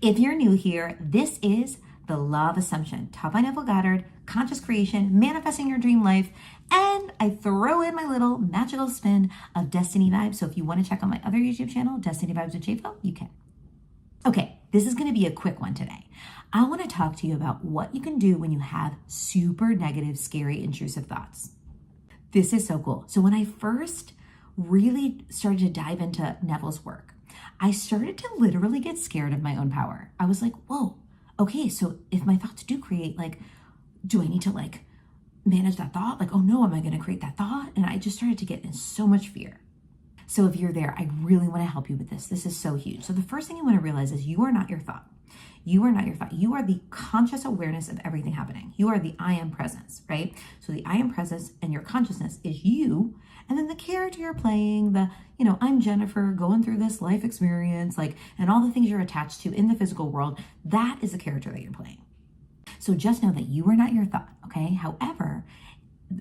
If you're new here, this is the Law of Assumption, taught by Neville, Goddard, conscious creation, manifesting your dream life, and I throw in my little magical spin of Destiny Vibes. So if you want to check out my other YouTube channel, Destiny Vibes with JFO, you can. Okay, this is going to be a quick one today. I want to talk to you about what you can do when you have super negative, scary, intrusive thoughts. This is so cool. So when I first really started to dive into Neville's work, I started to literally get scared of my own power. I was like, whoa, okay, so if my thoughts do create, do I need to manage that thought? Oh no, am I going to create that thought? And I just started to get in so much fear. So if you're there, I really want to help you with this. This is so huge. So the first thing you want to realize is you are not your thought. You are not your thought. You are the conscious awareness of everything happening. You are the I am presence, right? So the I am presence and your consciousness is you. And then the character you're playing, I'm Jennifer going through this life experience, and all the things you're attached to in the physical world, that is the character that you're playing. So just know that you are not your thought, okay? However,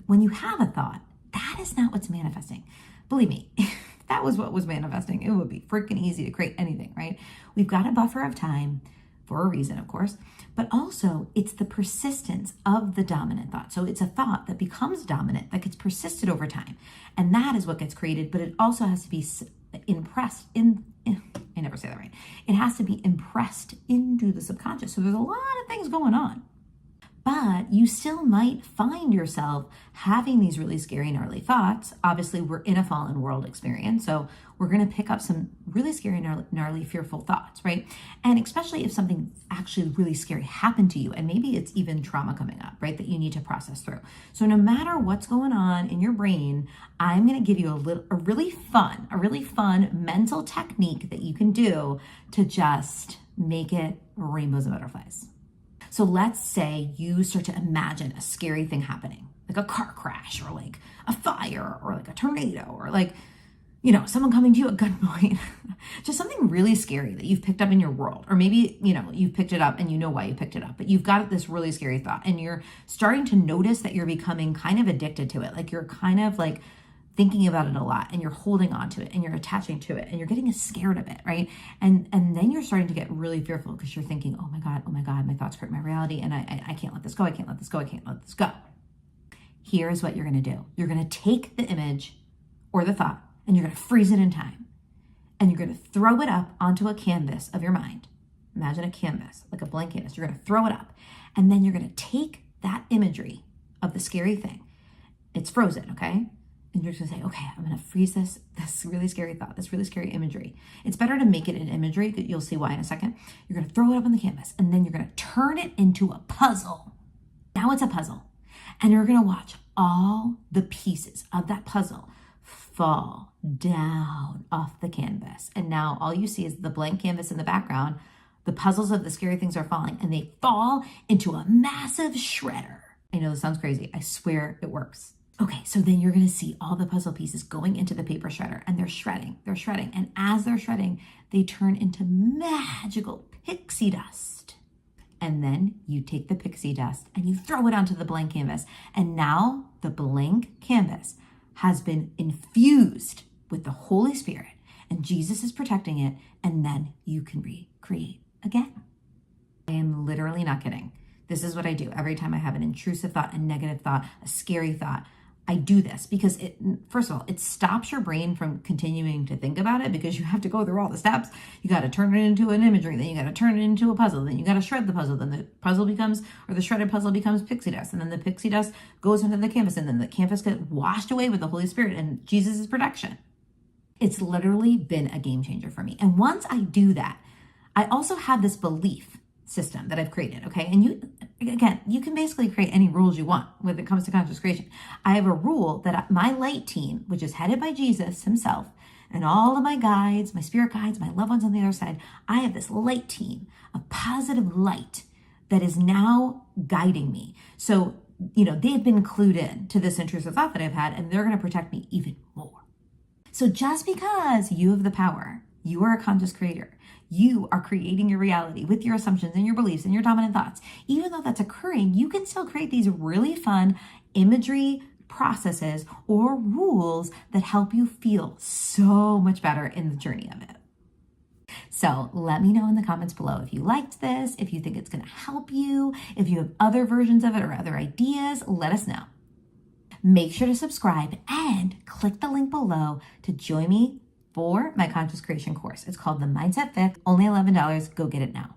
when you have a thought, that is not what's manifesting. Believe me, if that was what was manifesting, it would be freaking easy to create anything, right? We've got a buffer of time for a reason, of course, but also it's the persistence of the dominant thought. So it's a thought that becomes dominant, that gets persisted over time. And that is what gets created, but it also has to be impressed I never say that right. It has to be impressed into the subconscious. So there's a lot of things going on. But you still might find yourself having these really scary, gnarly thoughts. Obviously, we're in a fallen world experience, so we're going to pick up some really scary, gnarly, fearful thoughts, right? And especially if something actually really scary happened to you, and maybe it's even trauma coming up, right, that you need to process through. So no matter what's going on in your brain, I'm going to give you a really fun mental technique that you can do to just make it rainbows and butterflies. So let's say you start to imagine a scary thing happening, like a car crash or a fire or a tornado or someone coming to you at gunpoint, just something really scary that you've picked up in your world. Or maybe, you've picked it up and you know why you picked it up, but you've got this really scary thought and you're starting to notice that you're becoming kind of addicted to it. You're kind of thinking about it a lot and you're holding on to it and you're attaching to it and you're getting scared of it, right? And then you're starting to get really fearful because you're thinking, oh my God, my thoughts create my reality and I can't let this go, I can't let this go, I can't let this go. Here's what you're gonna do. You're gonna take the image or the thought and you're gonna freeze it in time and you're gonna throw it up onto a canvas of your mind. Imagine a canvas, like a blank canvas. You're gonna throw it up and then you're gonna take that imagery of the scary thing. It's frozen, okay? And you're just gonna say, okay, I'm gonna freeze this really scary thought, this really scary imagery. It's better to make it an imagery, you'll see why in a second. You're gonna throw it up on the canvas and then you're gonna turn it into a puzzle. Now it's a puzzle. And you're gonna watch all the pieces of that puzzle fall down off the canvas. And now all you see is the blank canvas in the background. The puzzles of the scary things are falling and they fall into a massive shredder. I know this sounds crazy. I swear it works. Okay, so then you're going to see all the puzzle pieces going into the paper shredder and they're shredding. And as they're shredding, they turn into magical pixie dust. And then you take the pixie dust and you throw it onto the blank canvas. And now the blank canvas has been infused with the Holy Spirit and Jesus is protecting it. And then you can recreate again. I am literally not kidding. This is what I do every time I have an intrusive thought, a negative thought, a scary thought. I do this because first of all, it stops your brain from continuing to think about it because you have to go through all the steps. You got to turn it into an imagery, then you got to turn it into a puzzle, then you got to shred the puzzle, then the shredded puzzle becomes pixie dust, and then the pixie dust goes into the canvas, and then the canvas gets washed away with the Holy Spirit and Jesus' protection. It's literally been a game changer for me. And once I do that, I also have this belief system that I've created, okay? And you can basically create any rules you want when it comes to conscious creation. I have a rule that my light team, which is headed by Jesus himself, and all of my guides, my spirit guides, my loved ones on the other side, I have this light team of positive light that is now guiding me. So, they've been clued in to this intrusive thought that I've had, and they're going to protect me even more. So just because you have the power, you are a conscious creator. You are creating your reality with your assumptions and your beliefs and your dominant thoughts. Even though that's occurring, you can still create these really fun imagery processes or rules that help you feel so much better in the journey of it. So let me know in the comments below if you liked this, if you think it's going to help you, if you have other versions of it or other ideas, let us know. Make sure to subscribe and click the link below to join me for my conscious creation course. It's called the Mindset Fix, only $11. Go get it now.